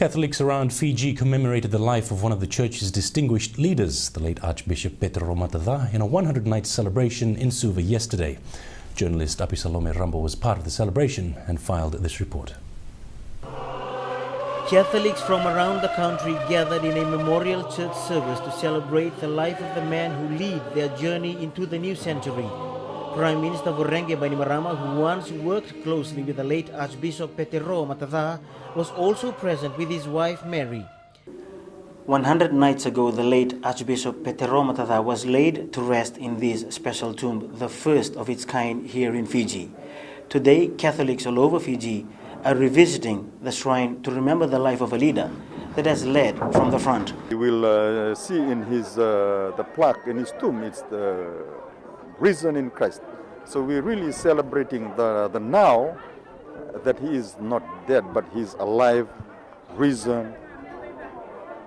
Catholics around Fiji commemorated the life of one of the church's distinguished leaders, the late Archbishop Petero Matadha, in a 100-night celebration in Suva yesterday. Journalist Apisalome Rambo was part of the celebration and filed this report. Catholics from around the country gathered in a memorial church service to celebrate the life of the man who led their journey into the new century. Prime Minister Vorenge Bainimarama, who once worked closely with the late Archbishop Petero Matadha, was also present with his wife Mary. 100 nights ago, the late Archbishop Petero Matadha was laid to rest in this special tomb, the first of its kind here in Fiji. Today, Catholics all over Fiji are revisiting the shrine to remember the life of a leader that has led from the front. You will see in his the plaque in his tomb, it's the risen in Christ. So we're really celebrating the now, that he is not dead, but he's alive, risen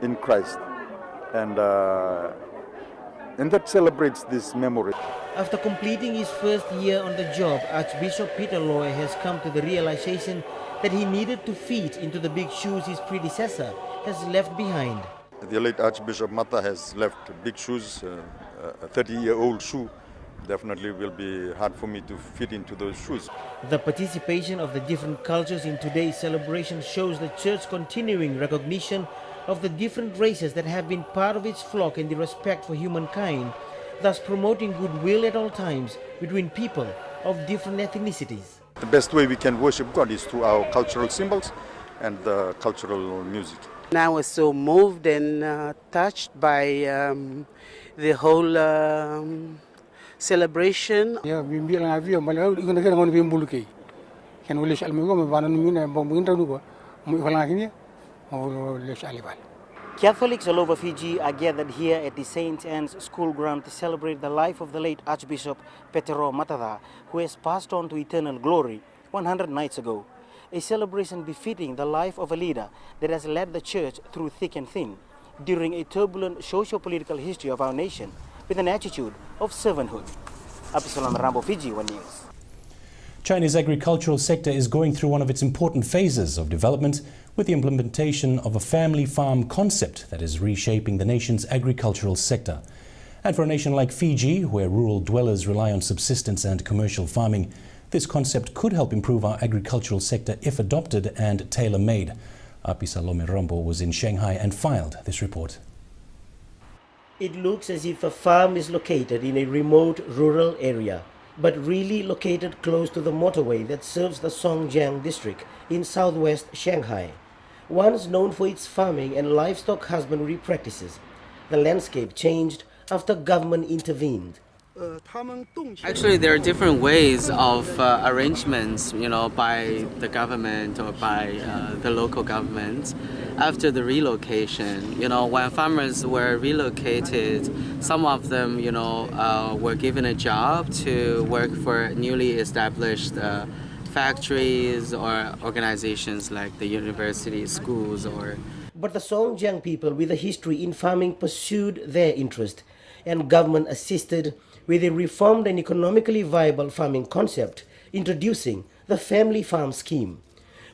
in Christ. And that celebrates this memory. After completing his first year on the job, Archbishop Peter Loy has come to the realization that he needed to fit into the big shoes his predecessor has left behind. The late Archbishop Mata has left big shoes, a 30-year-old shoe. Definitely will be hard for me to fit into those shoes. The participation of the different cultures in today's celebration shows the church continuing recognition of the different races that have been part of its flock and the respect for humankind, thus promoting goodwill at all times between people of different ethnicities. The best way we can worship God is through our cultural symbols and the cultural music. I was so moved and touched by the whole celebration. Catholics all over Fiji are gathered here at the St. Anne's School Ground to celebrate the life of the late Archbishop Petero Matadha, who has passed on to eternal glory 100 nights ago. A celebration befitting the life of a leader that has led the church through thick and thin during a turbulent socio-political history of our nation with an attitude of servanthood. Apisalam Rambo, FJ1 News. China's agricultural sector is going through one of its important phases of development with the implementation of a family farm concept that is reshaping the nation's agricultural sector. And for a nation like Fiji, where rural dwellers rely on subsistence and commercial farming, this concept could help improve our agricultural sector if adopted and tailor-made. Apisalome Rambo was in Shanghai and filed this report. It looks as if a farm is located in a remote rural area, but really located close to the motorway that serves the Songjiang district in southwest Shanghai. Once known for its farming and livestock husbandry practices, the landscape changed after government intervened. Actually, there are different ways of arrangements, by the government or by the local government. After the relocation, when farmers were relocated, some of them, were given a job to work for newly established factories or organizations like the universities, schools, or... But the Songjiang people with a history in farming pursued their interest, and government assisted with a reformed and economically viable farming concept, introducing the family farm scheme,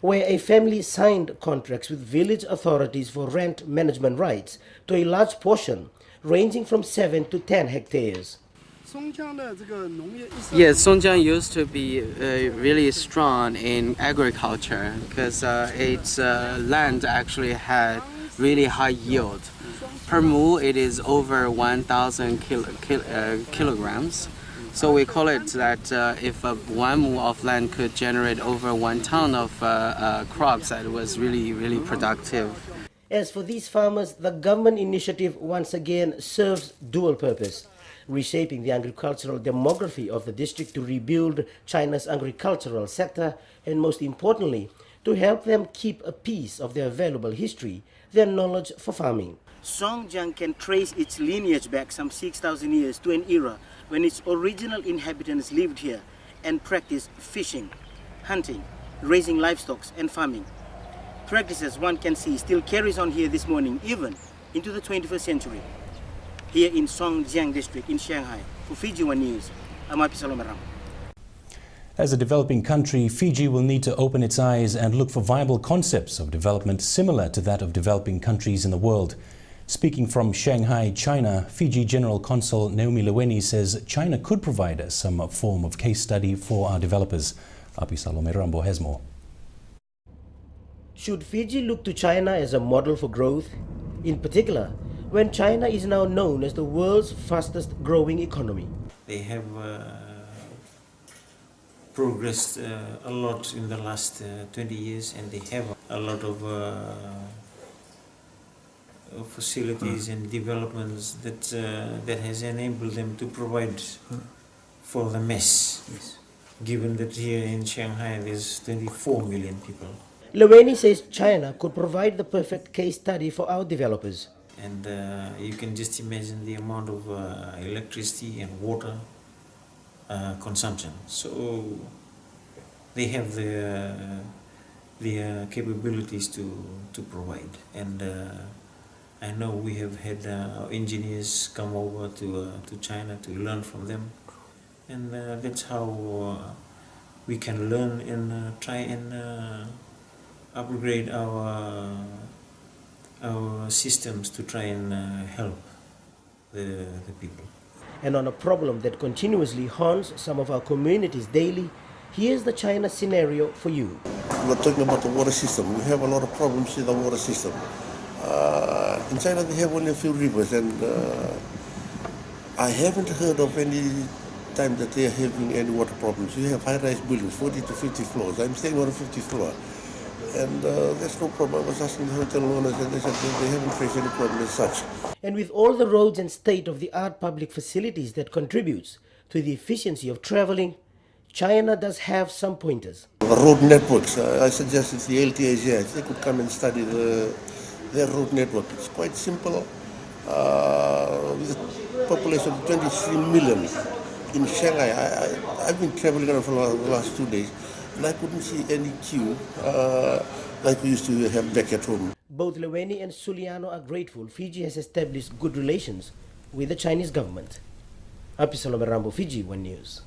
where a family signed contracts with village authorities for rent management rights to a large portion, ranging from 7 to 10 hectares. Yes, Songjiang used to be really strong in agriculture because its land actually had really high yield. Per mu, it is over 1,000 kilograms. So we call it that if 1 mu of land could generate over 1 ton of crops, that was really, really productive. As for these farmers, the government initiative once again serves dual purpose, reshaping the agricultural demography of the district to rebuild China's agricultural sector, and most importantly, to help them keep a piece of their valuable history, their knowledge for farming. Songjiang can trace its lineage back some 6,000 years to an era when its original inhabitants lived here and practiced fishing, hunting, raising livestock and farming. Practices one can see still carries on here this morning, even into the 21st century. Here in Songjiang district in Shanghai, for FJ1 News, I'm Apisalome Rambo. As a developing country, Fiji will need to open its eyes and look for viable concepts of development similar to that of developing countries in the world. Speaking from Shanghai, China, Fiji General Consul Naomi Leweni says China could provide some form of case study for our developers. Api Salome Rambo has more. Should Fiji look to China as a model for growth? In particular, when China is now known as the world's fastest growing economy. They have progressed a lot in the last 20 years, and they have a lot of facilities and developments that has enabled them to provide for the mass. Yes. Given that here in Shanghai there's 24 million people. Leweni says China could provide the perfect case study for our developers. And you can just imagine the amount of electricity and water consumption. So they have the capabilities to provide. And I know we have had engineers come over to China to learn from them. And that's how we can learn and try and upgrade our systems to try and help the people. And on a problem that continuously haunts some of our communities daily, here's the China scenario for you. We're talking about the water system. We have a lot of problems in the water system. In China they have only a few rivers, and I haven't heard of any time that they are having any water problems. You have high-rise buildings, 40 to 50 floors. I'm staying on the 50th floor. And there's no problem. I was asking the hotel owners, and they said they haven't faced any problem as such. And with all the roads and state-of-the-art public facilities that contributes to the efficiency of traveling, China does have some pointers. The road networks, I suggested the LTAs, if they could come and study their road network. It's quite simple. With a population of 23 million in Shanghai, I've been traveling around for the last 2 days, and I couldn't see any queue like we used to have back at home. Both Leweni and Suliano are grateful Fiji has established good relations with the Chinese government. Api Salome Rambo, FJ1 News.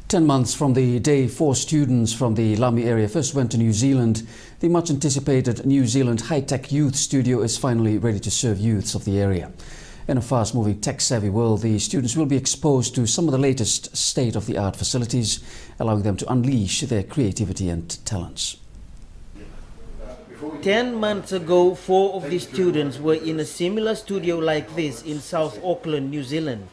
10 months from the day 4 students from the Lami area first went to New Zealand, the much anticipated New Zealand high-tech youth studio is finally ready to serve youths of the area. In a fast-moving tech-savvy world, the students will be exposed to some of the latest state-of-the-art facilities, allowing them to unleash their creativity and talents. 10 months ago, 4 of the students were in a similar studio like this in South Auckland, New Zealand.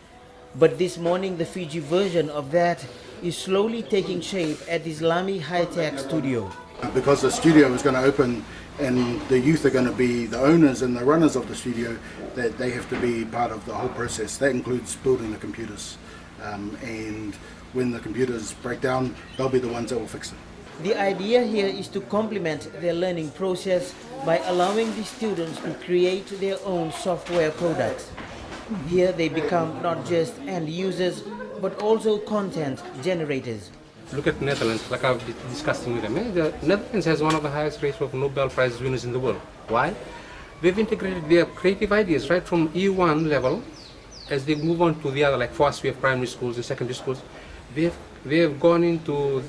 But this morning, the Fiji version of that is slowly taking shape at this Lami high-tech studio. Because the studio is going to open and the youth are going to be the owners and the runners of the studio, that they have to be part of the whole process. That includes building the computers, and when the computers break down, they'll be the ones that will fix it. The idea here is to complement their learning process by allowing the students to create their own software products. Here they become not just end users, but also content generators. Look at the Netherlands, like I've been discussing with them. The Netherlands has one of the highest rates of Nobel Prize winners in the world. Why? They've integrated their creative ideas right from E1 level, as they move on to the other, like for us we have primary schools and secondary schools. They have gone into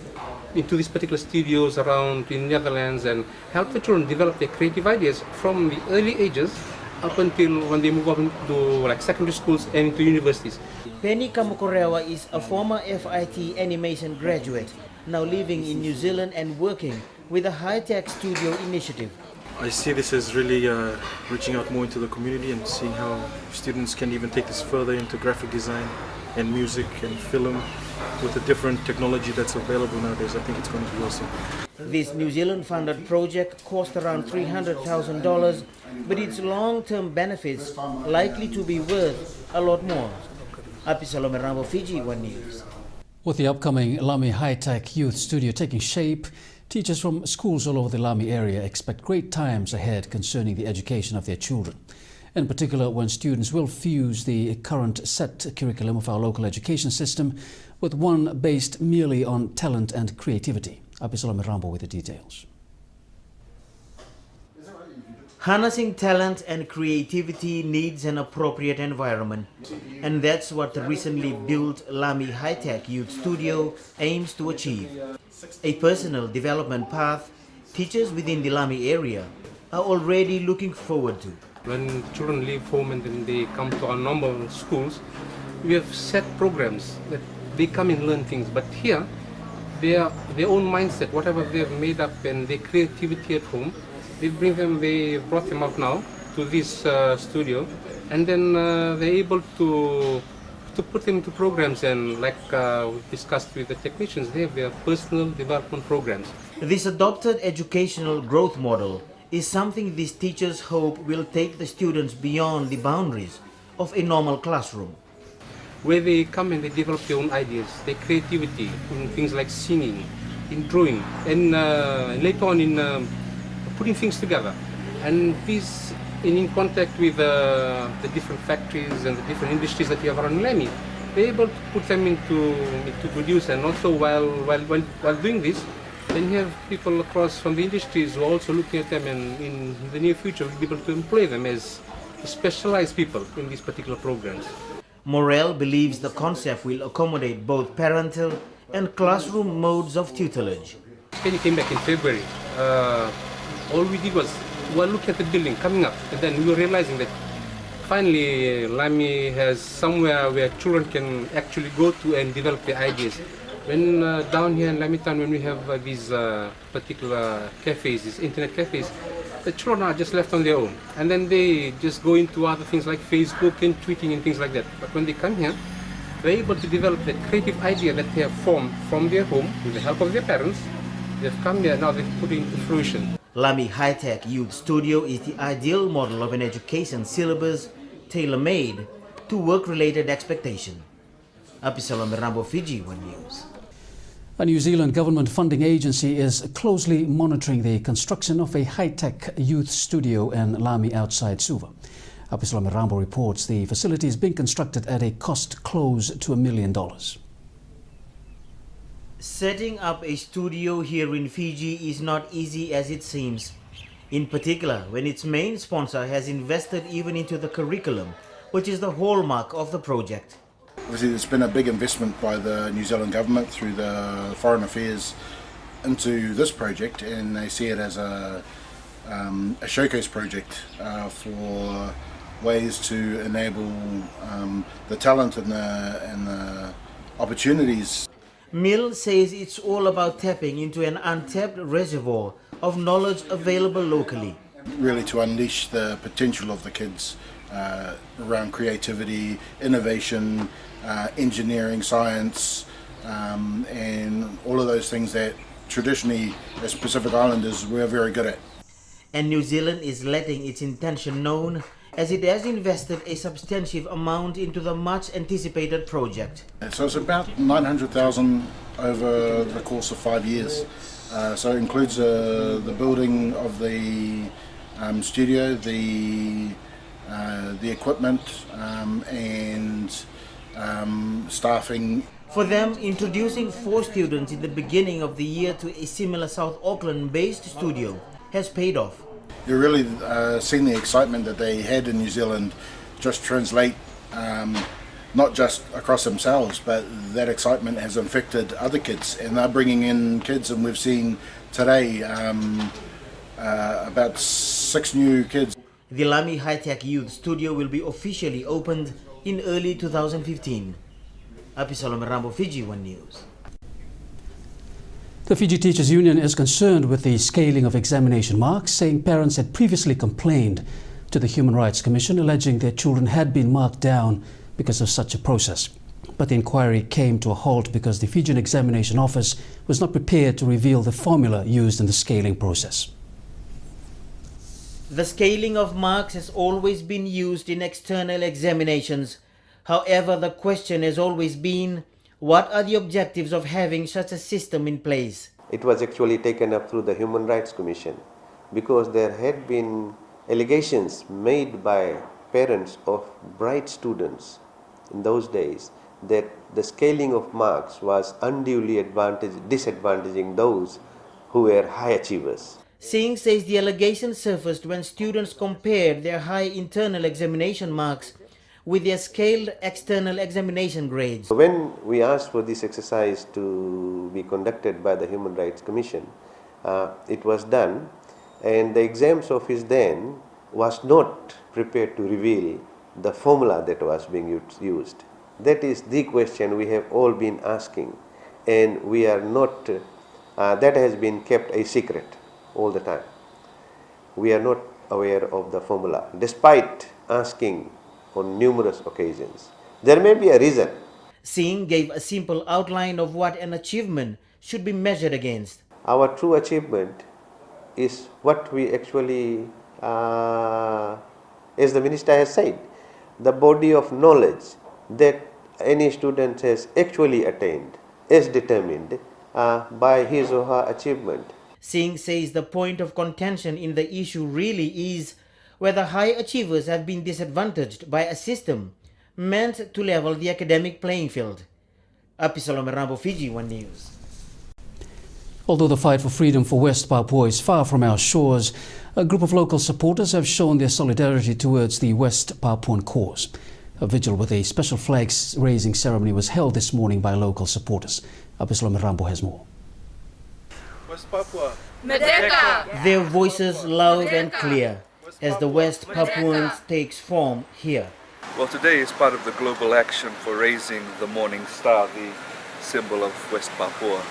these particular studios around in Netherlands and helped the children develop their creative ideas from the early ages up until when they move up into like secondary schools and into universities. Penny Kamukorewa is a former FIT animation graduate, now living in New Zealand and working with a high-tech studio initiative. I see this as really reaching out more into the community and seeing how students can even take this further into graphic design and music and film with the different technology that's available nowadays. I think it's going to be awesome. This New Zealand-funded project cost around $300,000, but its long-term benefits likely to be worth a lot more. Api Salome Rambo, FJ1 News. With the upcoming Lami High-Tech Youth Studio taking shape, teachers from schools all over the Lami area expect great times ahead concerning the education of their children. In particular, when students will fuse the current set curriculum of our local education system with one based merely on talent and creativity. Api Salome Rambo with the details. Harnessing talent and creativity needs an appropriate environment, and that's what the recently built Lamy High-Tech Youth Studio aims to achieve. A personal development path teachers within the Lamy area are already looking forward to. When children leave home and then they come to our normal schools, we have set programs that they come and learn things, but here, their own mindset, whatever they've made up and their creativity at home, they brought them out now to this studio, and then they're able to put them into programs, and like we've discussed with the technicians, they have their personal development programs. This adopted educational growth model is something these teachers hope will take the students beyond the boundaries of a normal classroom. Where they come and they develop their own ideas, their creativity in things like singing, in drawing, and later on in putting things together. And this, in contact with the different factories and the different industries that we have around Lamy, they're able to put them into produce. And also while doing this, then you have people across from the industries who are also looking at them, and in the near future we'll be able to employ them as specialized people in these particular programs. Morel believes the concept will accommodate both parental and classroom modes of tutelage. When he came back in February, all we did was we were looking at the building coming up, and then we were realizing that finally Lamy has somewhere where children can actually go to and develop their ideas. When down here in Lamy Town, when we have these particular cafes, these internet cafes, the children are just left on their own, and then they just go into other things like Facebook and tweeting and things like that. But when they come here, they're able to develop that creative idea that they have formed from their home with the help of their parents. They've come here, now they've put it into fruition. Lamy High-Tech Youth Studio is the ideal model of an education syllabus tailor-made to work-related expectation. Apisalam Rambo, FJ1 News. A New Zealand government funding agency is closely monitoring the construction of a high-tech youth studio in Lamy outside Suva. Apisalam Rambo reports the facility is being constructed at a cost close to $1 million. Setting up a studio here in Fiji is not easy as it seems, in particular when its main sponsor has invested even into the curriculum, which is the hallmark of the project. Obviously, there's been a big investment by the New Zealand government through the Foreign Affairs into this project, and they see it as a showcase project for ways to enable the talent and the opportunities. Mill says it's all about tapping into an untapped reservoir of knowledge available locally. Really to unleash the potential of the kids around creativity, innovation, engineering, science, and all of those things that traditionally as Pacific Islanders we're very good at. And New Zealand is letting its intention known as it has invested a substantive amount into the much anticipated project. So it's about 900,000 over the course of 5 years. So it includes the building of the studio, the equipment, and staffing. For them, introducing 4 students in the beginning of the year to a similar South Auckland-based studio has paid off. You're really seeing the excitement that they had in New Zealand just translate not just across themselves, but that excitement has infected other kids, and they're bringing in kids, and we've seen today about 6 new kids. The Lamy High-Tech Youth Studio will be officially opened in early 2015. Apisalam Rambo, FJ1 News. The Fiji Teachers Union is concerned with the scaling of examination marks, saying parents had previously complained to the Human Rights Commission, alleging their children had been marked down because of such a process. But the inquiry came to a halt because the Fijian Examination Office was not prepared to reveal the formula used in the scaling process. The scaling of marks has always been used in external examinations. However, the question has always been, what are the objectives of having such a system in place? It was actually taken up through the Human Rights Commission because there had been allegations made by parents of bright students in those days that the scaling of marks was unduly disadvantaging those who were high achievers. Singh says the allegation surfaced when students compared their high internal examination marks with their scaled external examination grades. When we asked for this exercise to be conducted by the Human Rights Commission, it was done, and the exams office then was not prepared to reveal the formula that was being used. That is the question we have all been asking, and we are not, that has been kept a secret all the time. We are not aware of the formula, despite asking on numerous occasions. There may be a reason. Singh gave a simple outline of what an achievement should be measured against. Our true achievement is what we actually, as the minister has said, the body of knowledge that any student has actually attained is determined by his or her achievement. Singh says the point of contention in the issue really is whether high achievers have been disadvantaged by a system meant to level the academic playing field. Apisalome Rambo, FJ1 News. Although the fight for freedom for West Papua is far from our shores, a group of local supporters have shown their solidarity towards the West Papuan cause. A vigil with a special flag-raising ceremony was held this morning by local supporters. Apisalome Rambo has more. West Papua. Merdeka! Their voices loud and clear as the West Papuans takes form here. Well, today is part of the global action for raising the Morning Star, the symbol of West Papua.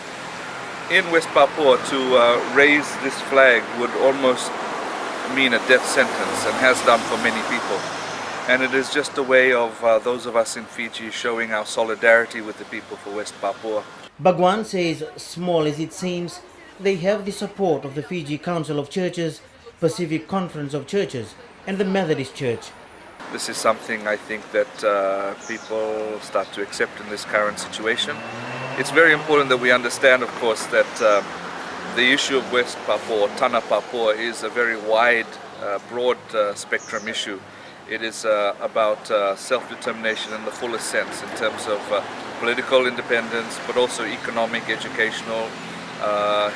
In West Papua, to raise this flag would almost mean a death sentence, and has done for many people. And it is just a way of those of us in Fiji showing our solidarity with the people for West Papua. Bhagwan says, small as it seems, they have the support of the Fiji Council of Churches, Pacific Conference of Churches, and the Methodist Church. This is something I think that people start to accept in this current situation. It's very important that we understand, of course, that the issue of West Papua, Tana Papua, is a very wide, broad spectrum issue. It is about self-determination in the fullest sense in terms of political independence, but also economic, educational,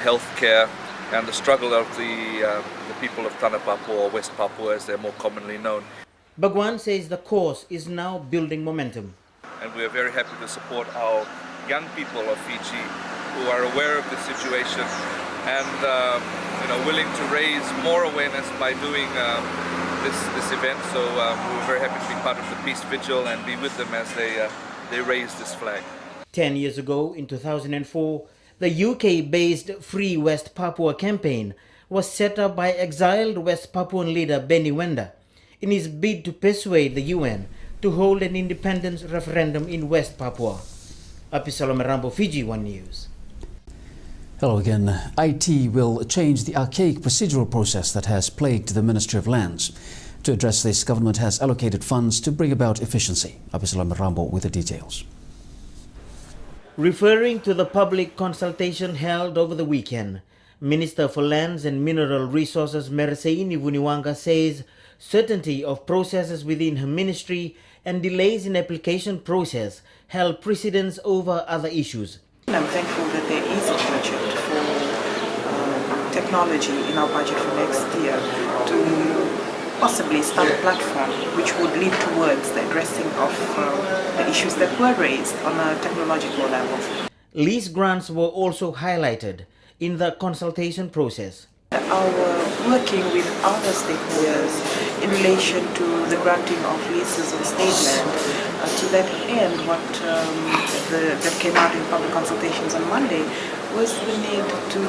healthcare, and the struggle of the people of Tana Papua, or West Papua as they're more commonly known. Bhagwan says the cause is now building momentum. And we are very happy to support our young people of Fiji who are aware of the situation and willing to raise more awareness by doing this event. So we're very happy to be part of the Peace Vigil and be with them as they raise this flag. 10 years ago, in 2004, the UK-based Free West Papua campaign was set up by exiled West Papuan leader Benny Wenda in his bid to persuade the UN to hold an independence referendum in West Papua. Apisalome Rambo, FJ1 News. Hello again. IT will change the archaic procedural process that has plagued the Ministry of Lands. To address this, government has allocated funds to bring about efficiency. Apisalome Rambo with the details. Referring to the public consultation held over the weekend, Minister for Lands and Mineral Resources Mereseini Vuniwanga says certainty of processes within her ministry and delays in application process held precedence over other issues. I'm thankful that there is a budget for technology in our budget for next year to possibly start a platform which would lead towards the addressing of the issues that were raised on a technological level. Lease grants were also highlighted in the consultation process. Our working with other stakeholders in relation to the granting of leases on state land, to that end, what that came out in public consultations on Monday was the need to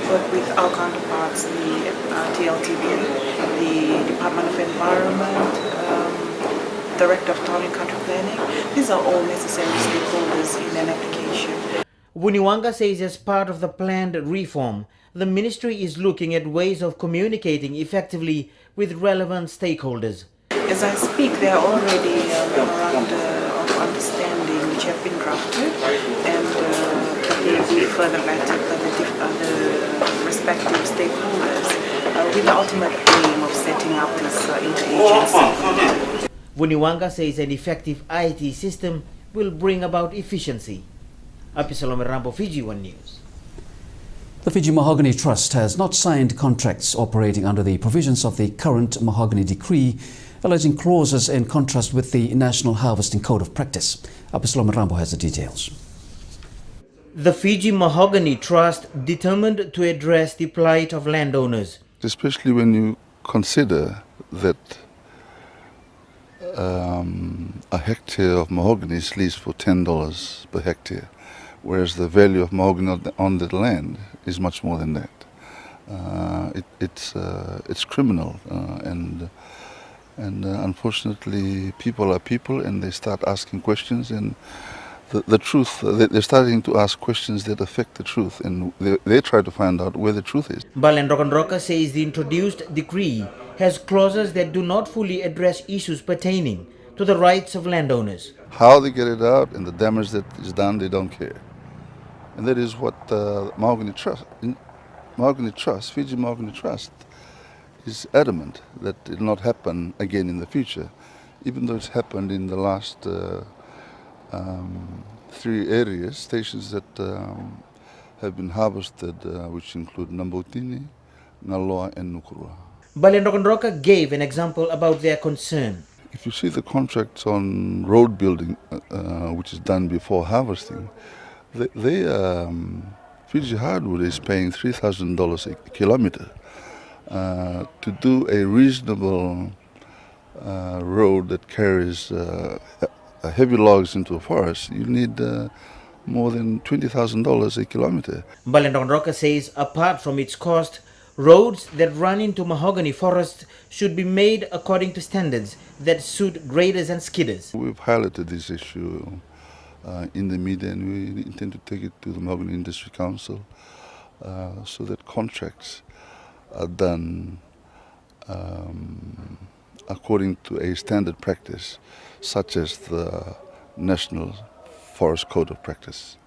work with our counterparts, the TLTV, the Department of Environment, Director of Town and Country Planning. These are all necessary stakeholders in an application. Vuniwanga says as part of the planned reform, the ministry is looking at ways of communicating effectively with relevant stakeholders. As I speak, there are already memoranda of understanding which have been drafted and will be further vetted by the respective stakeholders with the ultimate aim of setting up this interagency. Vuniwanga says an effective IT system will bring about efficiency. Apisalome Rambo, FJ1 News. The Fiji Mahogany Trust has not signed contracts operating under the provisions of the current Mahogany Decree, alleging clauses in contrast with the National Harvesting Code of Practice. Apisalome Rambo has the details. The Fiji Mahogany Trust determined to address the plight of landowners. Especially when you consider that a hectare of mahogany is leased for $10 per hectare, whereas the value of mahogany on the land is much more than that. It's criminal, and unfortunately people are people, and they start asking questions, and the truth, they're starting to ask questions that affect the truth, and they try to find out where the truth is. Balenrokanroka says the introduced decree has clauses that do not fully address issues pertaining to the rights of landowners. How they get it out and the damage that is done, they don't care. And that is what Mahogany Trust, Fiji Mahogany Trust, is adamant that it will not happen again in the future, even though it's happened in the last 3 stations that have been harvested, which include Nambotini, Ngaloa and Nukurua. Balenrokanroka gave an example about their concern. If you see the contracts on road building, which is done before harvesting, Fiji Hardwood is paying $3,000 a kilometer. To do a reasonable road that carries heavy logs into a forest, you need more than $20,000 a kilometer. Balenrokanroka says apart from its cost, roads that run into mahogany forests should be made according to standards that suit graders and skidders. We've highlighted this issue in the media, and we intend to take it to the Mahogany Industry Council so that contracts are done according to a standard practice, such as the National Forest Code of Practice,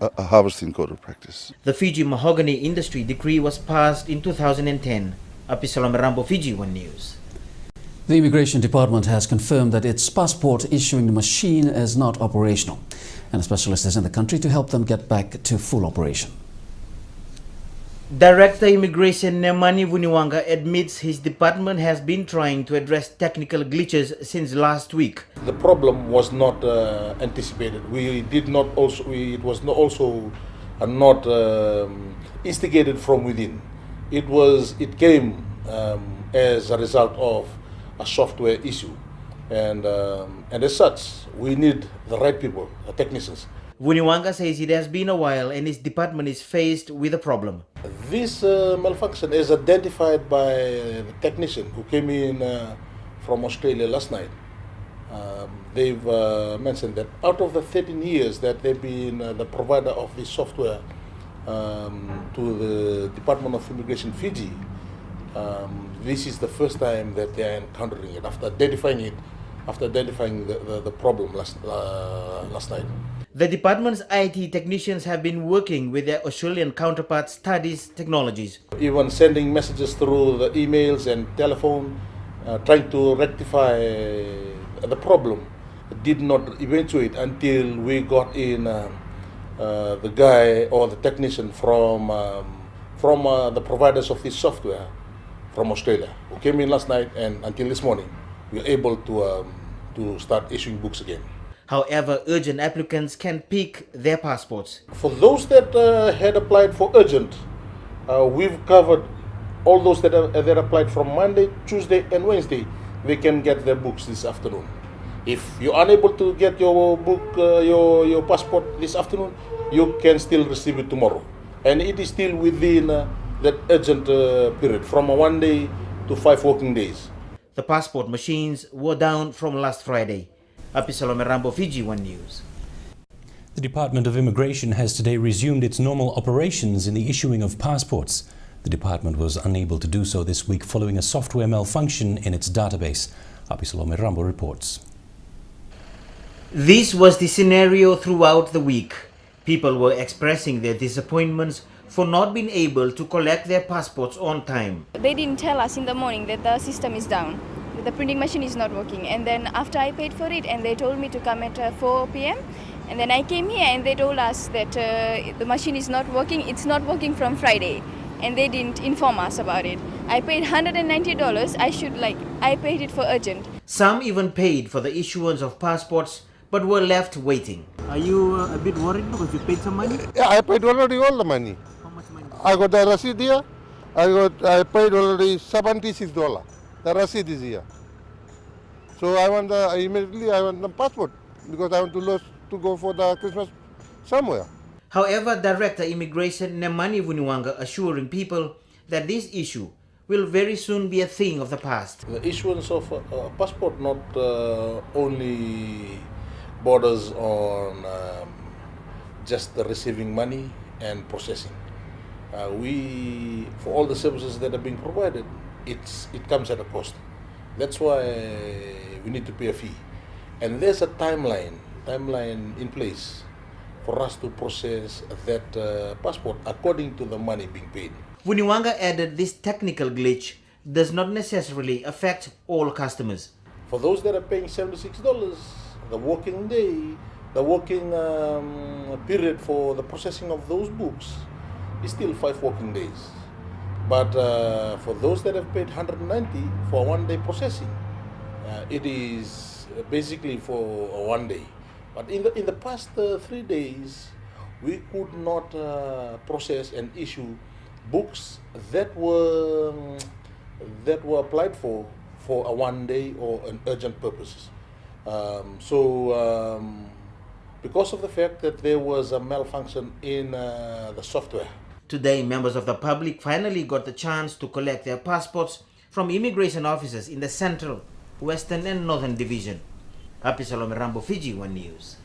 a harvesting code of practice. The Fiji Mahogany Industry Decree was passed in 2010. Apisalome Rambo, FJ1 News. The Immigration Department has confirmed that its passport issuing machine is not operational, and a specialist is in the country to help them get back to full operation. Director Immigration Nemani Vuniwanga admits his department has been trying to address technical glitches since last week. The problem was not anticipated. It was not instigated from within. It came as a result of a software issue, and as such, we need the right people, the technicians. Vuniwanga says it has been a while and his department is faced with a problem. This malfunction is identified by the technician who came in from Australia last night. They've mentioned that out of the 13 years that they've been the provider of this software to the Department of Immigration Fiji, this is the first time that they are encountering it after identifying the problem last night. The department's IT technicians have been working with their Australian counterparts studies technologies. Even sending messages through the emails and telephone, trying to rectify the problem, did not eventuate until we got in the guy or the technician from the providers of this software from Australia, who came in last night, and until this morning we were able to start issuing books again. However, urgent applicants can pick their passports. For those that had applied for urgent, we've covered all those that applied from Monday, Tuesday and Wednesday. They can get their books this afternoon. If you're unable to get your book, your passport this afternoon, you can still receive it tomorrow. And it is still within that urgent period, from 1 day to 5 working days. The passport machines were down from last Friday. Apisalome Rambo, FJ1 News. The Department of Immigration has today resumed its normal operations in the issuing of passports. The department was unable to do so this week following a software malfunction in its database. Apisalome Rambo reports. This was the scenario throughout the week. People were expressing their disappointments for not being able to collect their passports on time. They didn't tell us in the morning that the system is down. The printing machine is not working, and then after I paid for it and they told me to come at 4 p.m. And then I came here and they told us that the machine is not working. It's not working from Friday, and they didn't inform us about it. I paid $190. I paid it for urgent. Some even paid for the issuance of passports but were left waiting. Are you a bit worried because you paid some money? Yeah, I paid already all the money. How much money? I got the receipt here. I paid already $76. The receipt is here. So I want immediately I want the passport because I want to go for the Christmas somewhere. However, Director Immigration Nemani Vuniwanga assuring people that this issue will very soon be a thing of the past. The issuance of a passport not only borders on just the receiving money and processing. For all the services that are being provided, it comes at a cost. That's why we need to pay a fee. And there's a timeline in place for us to process that passport according to the money being paid. Vuniwanga added this technical glitch does not necessarily affect all customers. For those that are paying $76, the working day, the working period for the processing of those books is still 5 working days. But for those that have paid $190 for 1 day processing, it is basically for 1 day. But in the past 3 days, we could not process and issue books that were applied for a 1 day or an urgent purposes. Because of the fact that there was a malfunction in the software. Today, members of the public finally got the chance to collect their passports from immigration officers in the Central, Western and Northern Division. Happy Salome Rambo, FJ1 News.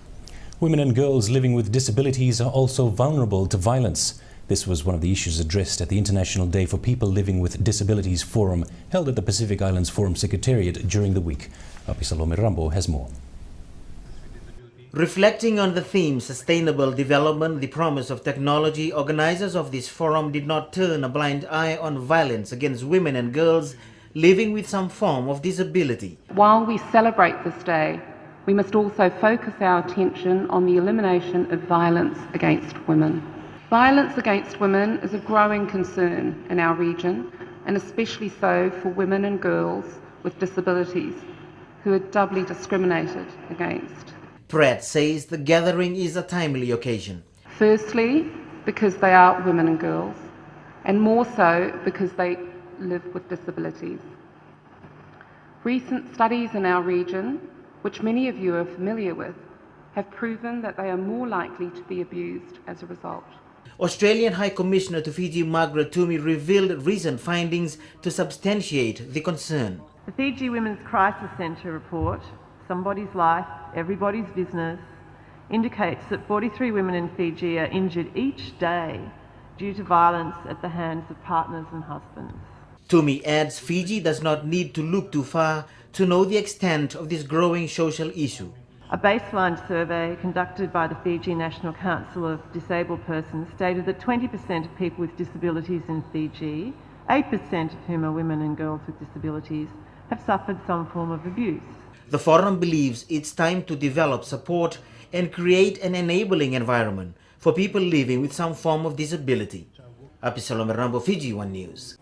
Women and girls living with disabilities are also vulnerable to violence. This was one of the issues addressed at the International Day for People Living with Disabilities Forum held at the Pacific Islands Forum Secretariat during the week. Happy Salome Rambo has more. Reflecting on the theme Sustainable Development, the Promise of Technology, organizers of this forum did not turn a blind eye on violence against women and girls living with some form of disability. While we celebrate this day, we must also focus our attention on the elimination of violence against women. Violence against women is a growing concern in our region, and especially so for women and girls with disabilities who are doubly discriminated against. Pratt says the gathering is a timely occasion. Firstly, because they are women and girls, and more so because they live with disabilities. Recent studies in our region, which many of you are familiar with, have proven that they are more likely to be abused as a result. Australian High Commissioner to Fiji, Margaret Toomey, revealed recent findings to substantiate the concern. The Fiji Women's Crisis Centre report, Somebody's Life, Everybody's Business, indicates that 43 women in Fiji are injured each day due to violence at the hands of partners and husbands. Toomey adds Fiji does not need to look too far to know the extent of this growing social issue. A baseline survey conducted by the Fiji National Council of Disabled Persons stated that 20% of people with disabilities in Fiji, 8% of whom are women and girls with disabilities, have suffered some form of abuse. The forum believes it's time to develop support and create an enabling environment for people living with some form of disability. Happy Salome Rambo, FJ1 News.